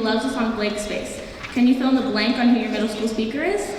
loves us on a blank space. Can you fill in the blank on who your middle school speaker is?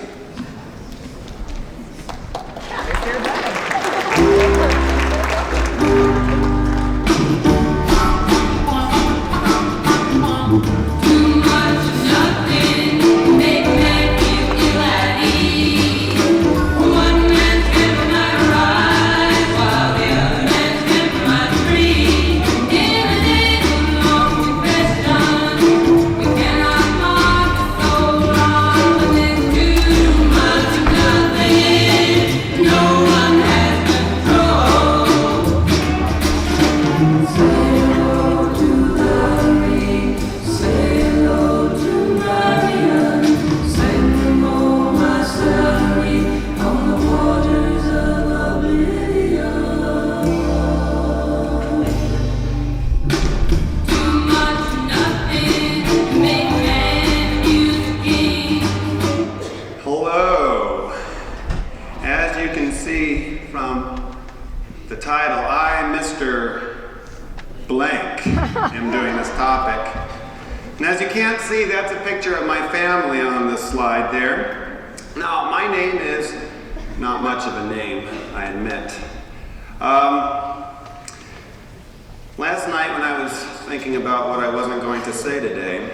am doing this topic. And as you can't see, that's a picture of my family on the slide there. Now, my name is not much of a name, I admit. Last night when I was thinking about what I wasn't going to say today,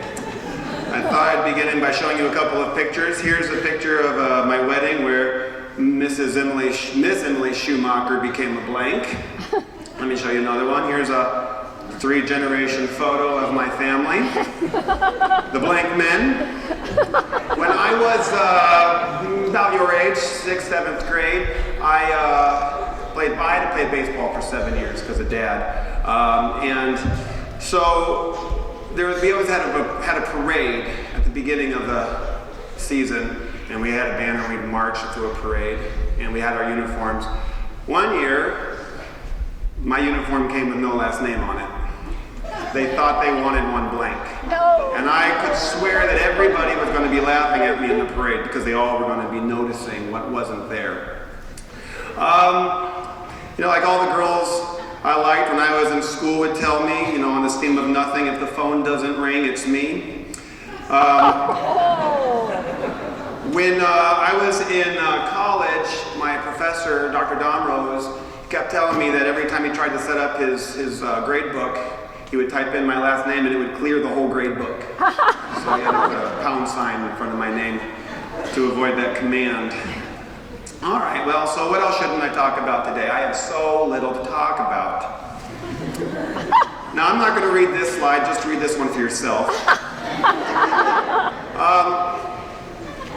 I thought I'd begin by showing you a couple of pictures. Here's a picture of my wedding where Miss Emily Schumacher became a blank. Let me show you another one. Here's a 3-generation photo of my family. The blank men. When I was about your age, 6th, 7th grade, I had to play baseball for 7 years because of Dad. And so we always had a parade at the beginning of the season, and we had a banner, we'd march through a parade, and we had our uniforms. One year, my uniform came with no last name on it. They thought they wanted one blank. No. And I could swear that everybody was going to be laughing at me in the parade because they all were going to be noticing what wasn't there. Like all the girls I liked when I was in school would tell me, on this theme of nothing, if the phone doesn't ring, it's me. When I was in college, my professor, Dr. Domrose, kept telling me that every time he tried to set up his grade book, he would type in my last name and it would clear the whole grade book. So he had to put a pound sign in front of my name to avoid that command. All right, well, so what else shouldn't I talk about today? I have so little to talk about. Now, I'm not going to read this slide, just read this one for yourself.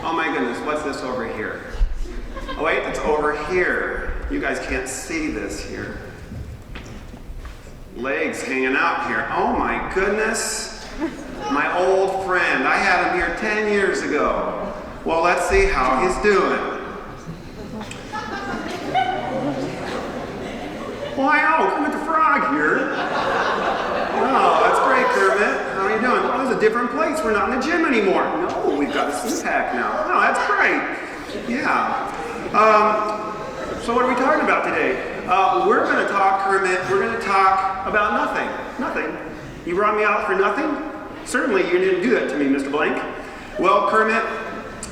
Oh my goodness, what's this over here? Oh wait, it's over here. You guys can't see this here. Legs hanging out here. Oh my goodness. My old friend. I had him here 10 years ago. Well, let's see how he's doing. Why, Kermit the Frog here. Oh, that's great, Kermit. How are you doing? Oh, there's a different place. We're not in the gym anymore. No, we've got a CPAC now. Oh, that's great. Yeah. So what are we talking about today? We're going to talk, Kermit, we're going to talk about nothing. Nothing. You brought me out for nothing? Certainly you didn't do that to me, Mr. Blank. Well, Kermit,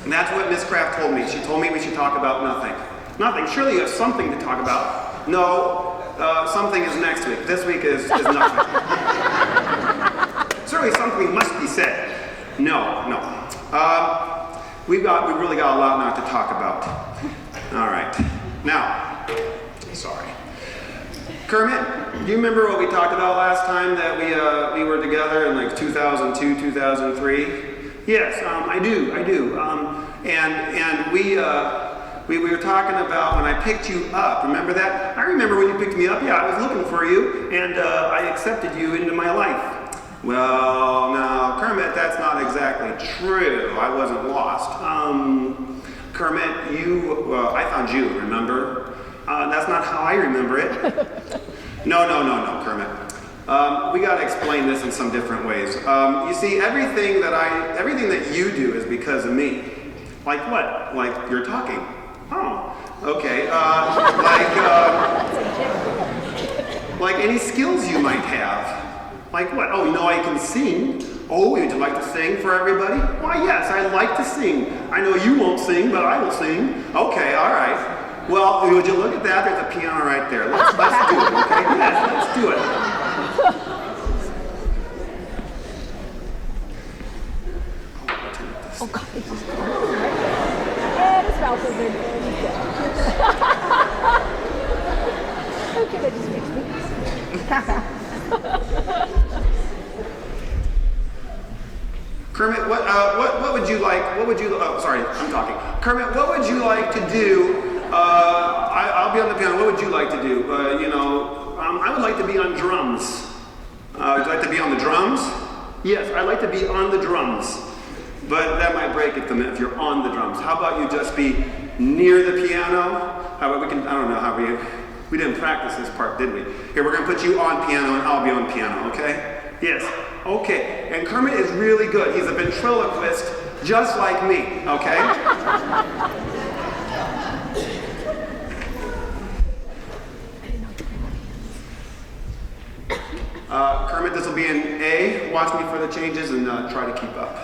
that's what Miss Kraft told me. She told me we should talk about nothing. Nothing. Surely you have something to talk about. No, something is next week. This week is nothing. Surely something must be said. No. We really got a lot not to talk about. All right. Now, sorry. Kermit, do you remember what we talked about last time that we were together in like 2002, 2003? Yes, I do. And we were talking about when I picked you up. Remember that? I remember when you picked me up. Yeah, I was looking for you, and I accepted you into my life. Well, now, Kermit, that's not exactly true. I wasn't lost. Kermit, I found you, remember? That's not how I remember it. No, Kermit. We got to explain this in some different ways. You see, everything that you do is because of me. Like what? Like you're talking. Oh, okay. Like any skills you might have. Like what? Oh, you know I can sing. Oh, would you like to sing for everybody? Why, yes, I like to sing. I know you won't sing, but I will sing. Okay, all right. Well, would you look at that? There's a piano right there. Let's do it, okay? Yes, let's do it. Oh, God. And it's about to be okay, that just makes me Kermit, what would you like? What would you? Oh, sorry, I'm talking. Kermit, what would you like to do? I'll be on the piano. What would you like to do? I would like to be on drums. Would you like to be on the drums? Yes, I'd like to be on the drums. But that might break it if you're on the drums. How about you just be near the piano? How about we can? I don't know how we didn't practice this part, did we? Here, we're gonna put you on piano, and I'll be on piano. Okay? Yes. Okay. And Kermit is really good. He's a ventriloquist, just like me. Okay? Kermit, this will be in A. Watch me for the changes and try to keep up.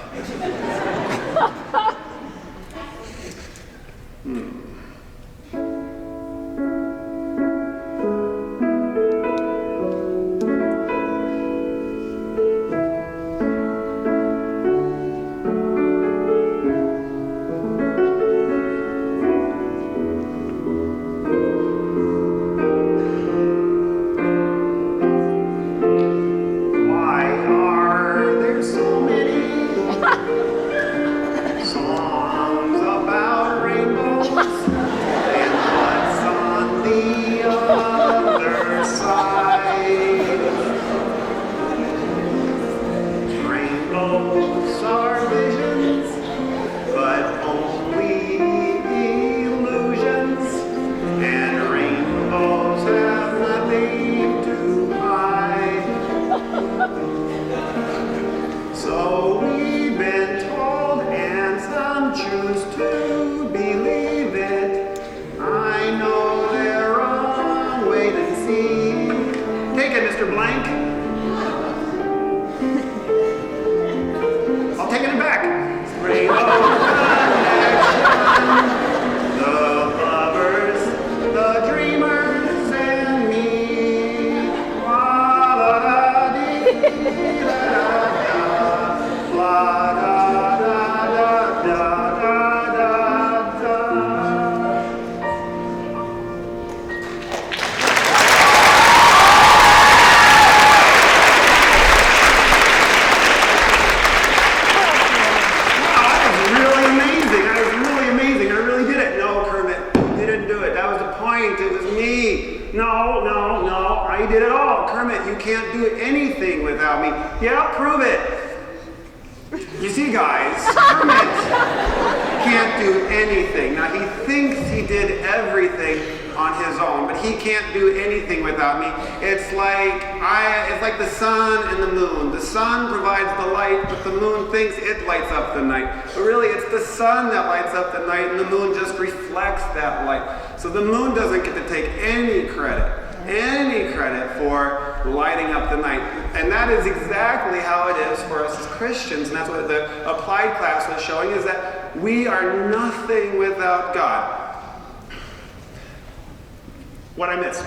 So the moon doesn't get to take any credit for lighting up the night. And that is exactly how it is for us as Christians. And that's what the applied class was showing, is that we are nothing without God. What I missed?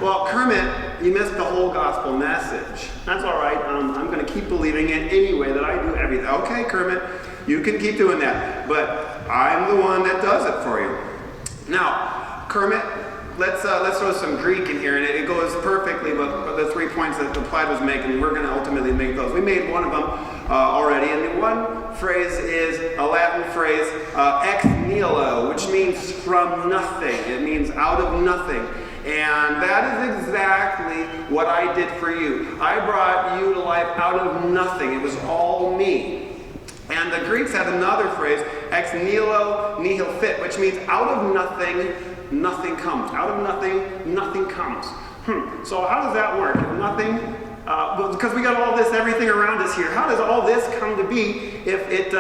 Well, Kermit, you missed the whole gospel message. That's all right. I'm going to keep believing it anyway, that I do everything. Okay, Kermit, you can keep doing that. But I'm the one that does it for you. Now, Kermit, let's throw some Greek in here, and it goes perfectly with the 3 points that the Applied was making. We're going to ultimately make those. We made one of them already, and the one phrase is a Latin phrase, ex nihilo, which means from nothing. It means out of nothing. And that is exactly what I did for you. I brought you to life out of nothing. It was all me. And the Greeks had another phrase, ex nihilo nihil fit, which means out of nothing, nothing comes. Out of nothing, nothing comes. So how does that work? Nothing, because we got all this, everything around us here. How does all this come to be if it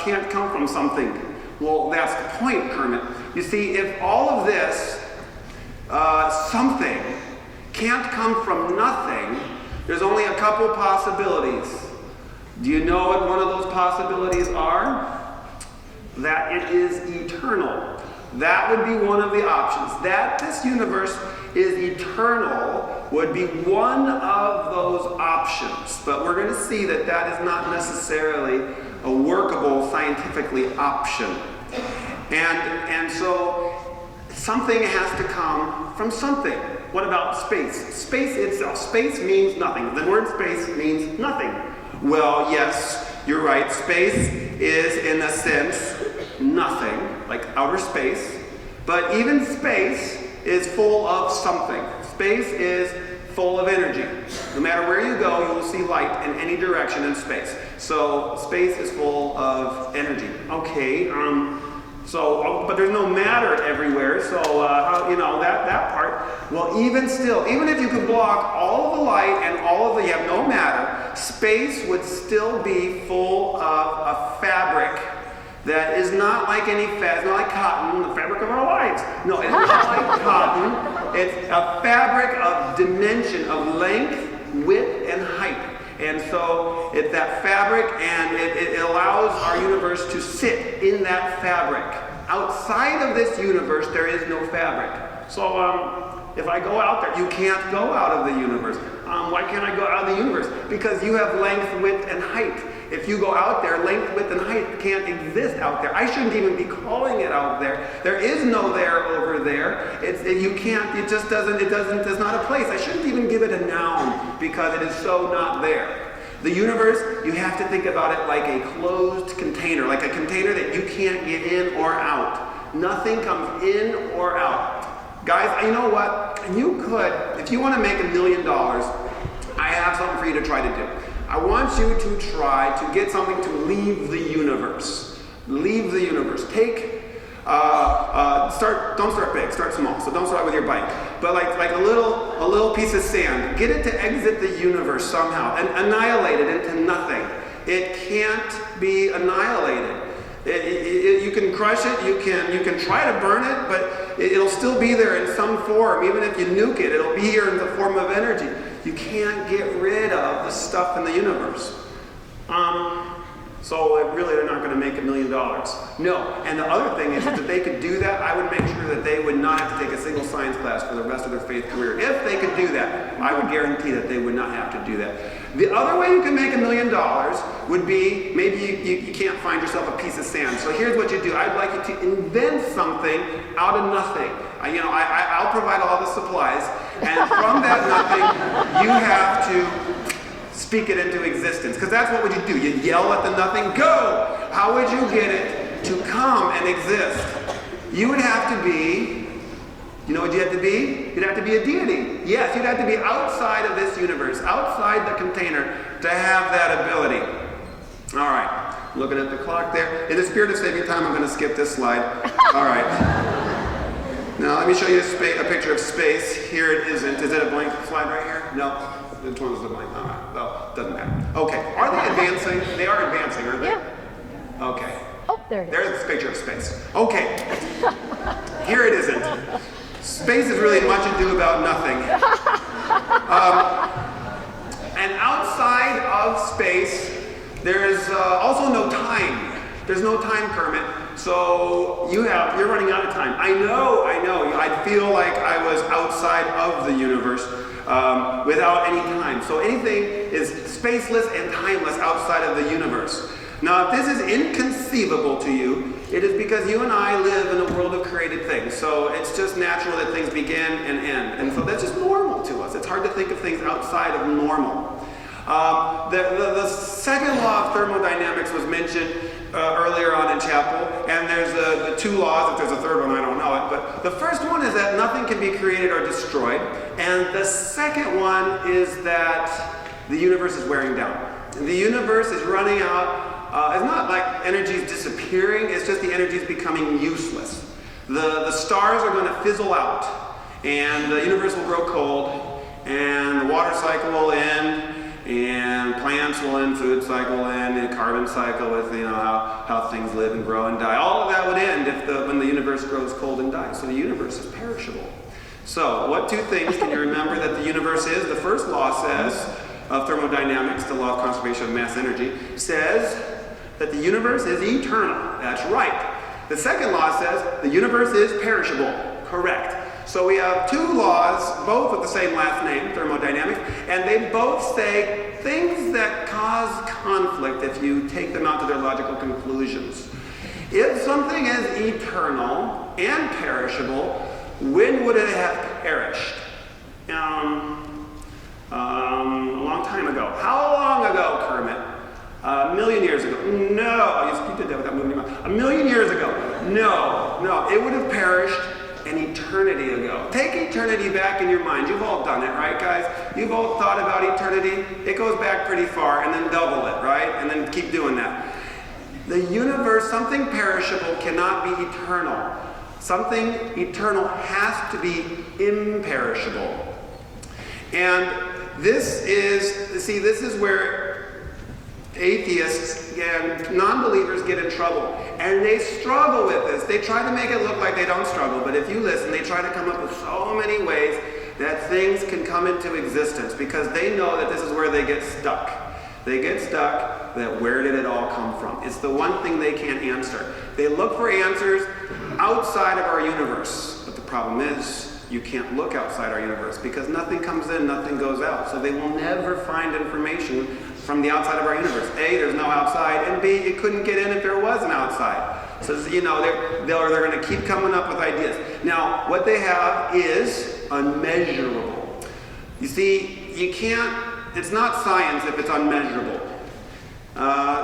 can't come from something? Well, that's the point, Kermit. You see, if all of this, something, can't come from nothing, there's only a couple possibilities. Do you know what one of those possibilities are? That it is eternal. That would be one of the options. That this universe is eternal would be one of those options. But we're going to see that that is not necessarily a workable scientifically option. And so something has to come from something. What about space? Space itself. Space means nothing. The word space means nothing. Well, yes, you're right. Space is, in a sense, nothing, like outer space. But even space is full of something. Space is full of energy. No matter where you go, you will see light in any direction in space. So space is full of energy. Okay, but there's no matter everywhere, so that part. Well, even still, even if you could block all of the light and all of you have no matter, space would still be full of a fabric that is not like any it's not like cotton, the fabric of our lives. No, it's not like cotton. It's a fabric of dimension, of length, width, and height. And so it's that fabric, and it allows our universe to sit in that fabric. Outside of this universe, there is no fabric. So if I go out there, you can't go out of the universe. Why can't I go out of the universe? Because you have length, width, and height. If you go out there, length, width, and height can't exist out there. I shouldn't even be calling it out there. There is no there over there. You can't, it just doesn't, there's not a place. I shouldn't even give it a noun because it is so not there. The universe, you have to think about it like a closed container, like a container that you can't get in or out. Nothing comes in or out. Guys, you know what? You could, if you want to make $1 million, I have something for you to try to do. I want you to try to get something to leave the universe. Leave the universe. Don't start big, start small. So don't start with your bike. But like a little piece of sand. Get it to exit the universe somehow and annihilate it into nothing. It can't be annihilated. You can crush it, you can try to burn it, but it'll still be there in some form. Even if you nuke it, it'll be here in the form of energy. You can't get rid of the stuff in the universe. So really they're not going to make $1 million. No. And the other thing is that they could do that, I would make sure that they would not have to take a single science class for the rest of their faith career. If they could do that, I would guarantee that they would not have to do that. The other way you can make $1 million would be, maybe you can't find yourself a piece of sand. So here's what you do. I'd like you to invent something out of nothing. I'll provide all the supplies, and from that nothing, you have to speak it into existence. Because that's what would you do. You yell at the nothing, go! How would you get it to come and exist? You would have to be, you know what you have to be? You'd have to be a deity. Yes, you'd have to be outside of this universe, outside the container, to have that ability. All right, looking at the clock there. In the spirit of saving time, I'm going to skip this slide. All right. Now let me show you a picture of space. Here it isn't. Is it a blank slide right here? No. Which one is the blank? All right. Well, doesn't matter. Okay. Are they advancing? They are advancing, aren't they? Yeah. Okay. Oh, there it is. There's this picture of space. Okay. Here it isn't. Space is really much ado about nothing. And outside of space, there's also no time. There's no time, Kermit. So you're running out of time. I know. I feel like I was outside of the universe without any time. So anything is spaceless and timeless outside of the universe. Now, if this is inconceivable to you, it is because you and I live in a world of created things. So it's just natural that things begin and end. And so that's just normal to us. It's hard to think of things outside of normal. The second law of thermodynamics was mentioned earlier on in chapel, and there's the two laws. If there's a third one, I don't know it. But the first one is that nothing can be created or destroyed, and the second one is that the universe is wearing down. The universe is running out. It's not like energy is disappearing. It's just the energy is becoming useless. The stars are going to fizzle out, and the universe will grow cold, and the water cycle will end. And plants will end, food cycle will end, and carbon cycle with how things live and grow and die. All of that would end when the universe grows cold and dies. So the universe is perishable. So, what two things can you remember that the universe is? The first law says, of thermodynamics, the law of conservation of mass energy, says that the universe is eternal. That's right. The second law says the universe is perishable. Correct. So we have two laws, both with the same last name, thermodynamics, and they both say things that cause conflict if you take them out to their logical conclusions. If something is eternal and perishable, when would it have perished? A long time ago. How long ago, Kermit? A million years ago. No, you did that without moving your mouth. A million years ago. No, it would have perished an eternity ago. Take eternity back in your mind. You've all done it, right, guys? You've all thought about eternity. It goes back pretty far, and then double it, right? And then keep doing that. The universe, something perishable cannot be eternal. Something eternal has to be imperishable. And this is where atheists and non-believers get in trouble. And they struggle with this. They try to make it look like they don't struggle, but if you listen, they try to come up with so many ways that things can come into existence because they know that this is where they get stuck. They get stuck that where did it all come from? It's the one thing they can't answer. They look for answers outside of our universe. But the problem is, you can't look outside our universe because nothing comes in, nothing goes out. So they will never find information from the outside of our universe. A, there's no outside, and B, it couldn't get in if there was an outside. So, they're going to keep coming up with ideas. Now, what they have is unmeasurable. You see, it's not science if it's unmeasurable.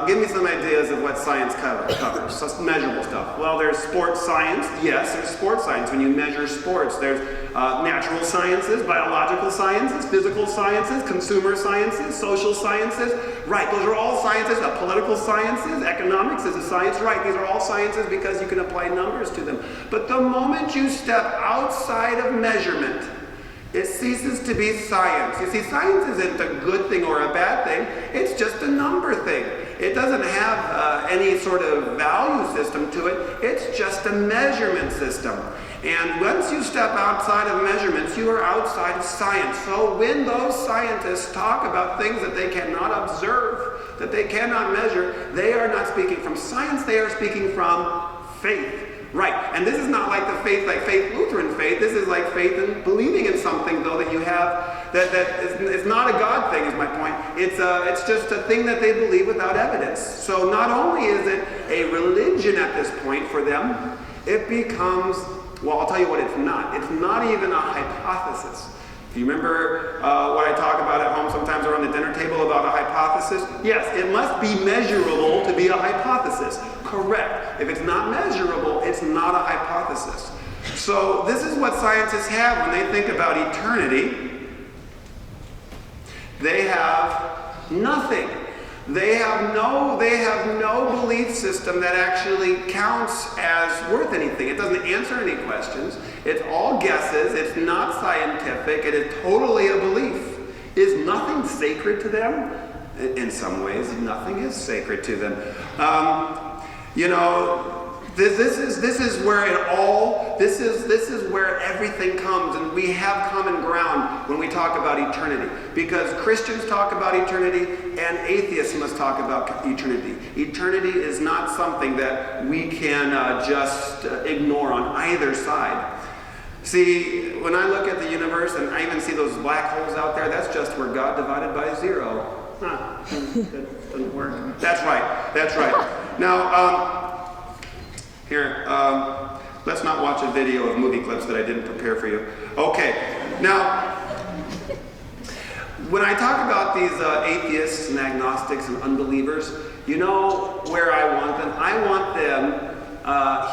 Give me some ideas of what science covers. So measurable stuff. Well, there's sports science. Yes, there's sports science. When you measure sports, there's natural sciences, biological sciences, physical sciences, consumer sciences, social sciences. Right, those are all sciences. Political sciences, economics is a science. Right, these are all sciences because you can apply numbers to them. But the moment you step outside of measurement, it ceases to be science. You see, science isn't a good thing or a bad thing. It's just a number thing. It doesn't have any sort of value system to it. It's just a measurement system. And once you step outside of measurements, you are outside of science. So when those scientists talk about things that they cannot observe, that they cannot measure, they are not speaking from science. They are speaking from faith. Right, and this is not like the faith, like faith Lutheran faith. This is like faith in believing in something, though, that you have that is not a God thing. Is my point. It's just a thing that they believe without evidence. So not only is it a religion at this point for them, it becomes, well, I'll tell you what it's not. It's not even a hypothesis. Do you remember what I talk about at home sometimes around the dinner table about a hypothesis? Yes, it must be measurable to be a hypothesis. Correct. If it's not measurable, it's not a hypothesis. So this is what scientists have when they think about eternity. They have nothing. They have no belief system that actually counts as worth anything. It doesn't answer any questions. It's all guesses. It's not scientific. It is totally a belief. Is nothing sacred to them? In some ways, nothing is sacred to them. This is where it all. This is where everything comes, and we have common ground when we talk about eternity. Because Christians talk about eternity, and atheists must talk about eternity. Eternity is not something that we can just ignore on either side. See, when I look at the universe, and I even see those black holes out there, that's just where God divided by zero. That doesn't work. That's right. Now, here, let's not watch a video of movie clips that I didn't prepare for you. Okay, now, when I talk about these atheists and agnostics and unbelievers, you know where I want them? I want them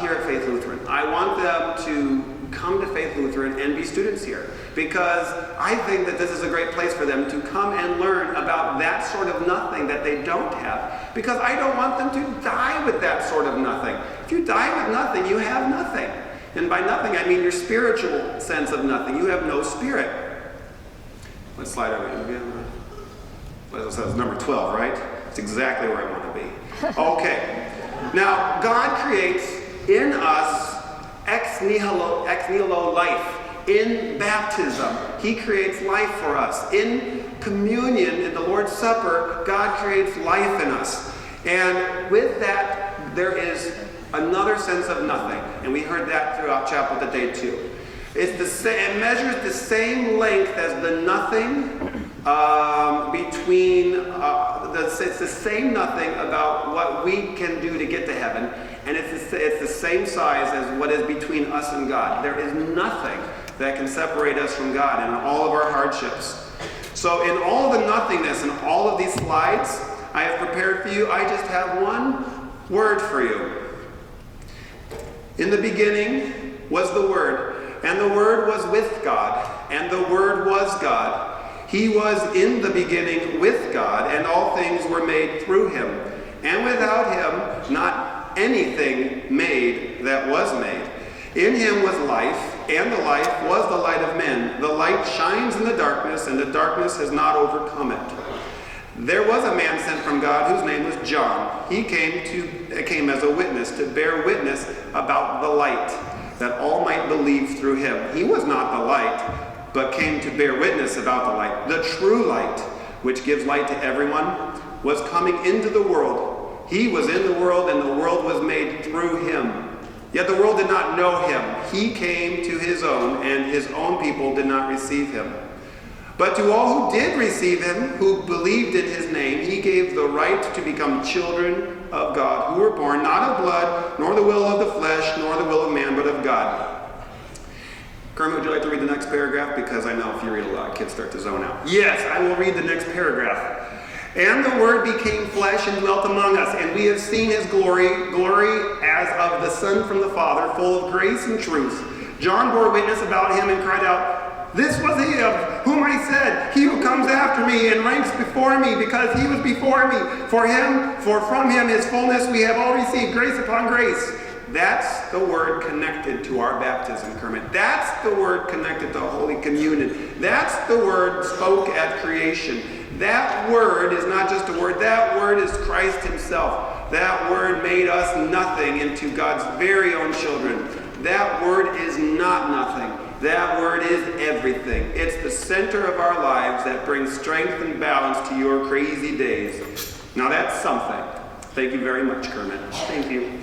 here at Faith Lutheran. I want them to come to Faith Lutheran and be students here, because I think that this is a great place for them to come and learn about that sort of nothing that they don't have, because I don't want them to die with that sort of nothing. If you die with nothing, you have nothing. And by nothing, I mean your spiritual sense of nothing. You have no spirit. Let's slide over here. As I said, it's number 12, right? It's exactly where I want to be. Okay. Now, God creates in us ex nihilo life. in baptism, he creates life for us. In communion, in the Lord's Supper, God creates life in us. And with that, there is another sense of nothing. And we heard that throughout chapel today too. It's the same, it measures the same length as the nothing it's the same nothing about what we can do to get to heaven. And it's the same size as what is between us and God. There is nothing that can separate us from God in all of our hardships. So in all the nothingness and all of these slides I have prepared for you, I just have one word for you. In the beginning was the Word, and the Word was with God, and the Word was God. He was in the beginning with God, and all things were made through him. And without him, not anything made that was made. In him was life, and the life was the light of men. The light shines in the darkness, and the darkness has not overcome it. There was a man sent from God whose name was John. He came as a witness to bear witness about the light, that all might believe through him. He was not the light, but came to bear witness about the light. The true light, which gives light to everyone, was coming into the world. He was in the world, and the world was made through him. Yet the world did not know him. He came to his own, and his own people did not receive him. But to all who did receive him, who believed in his name, he gave the right to become children of God, who were born not of blood, nor the will of the flesh, nor the will of man, but of God. Kermit, would you like to read the next paragraph? Because I know if you read a lot, kids start to zone out. Yes, I will read the next paragraph. And the Word became flesh and dwelt among us, and we have seen his glory as of the Son from the Father, full of grace and truth. John bore witness about him and cried out, "This was he of whom I said, he who comes after me and ranks before me, because he was before me. For from him his fullness we have all received grace upon grace." That's the word connected to our baptism, Kermit. That's the word connected to Holy Communion. That's the word spoke at creation. That word is not just a word. That word is Christ himself. That word made us nothing into God's very own children. That word is not nothing. That word is everything. It's the center of our lives that brings strength and balance to your crazy days. Now that's something. Thank you very much, Kermit. Thank you.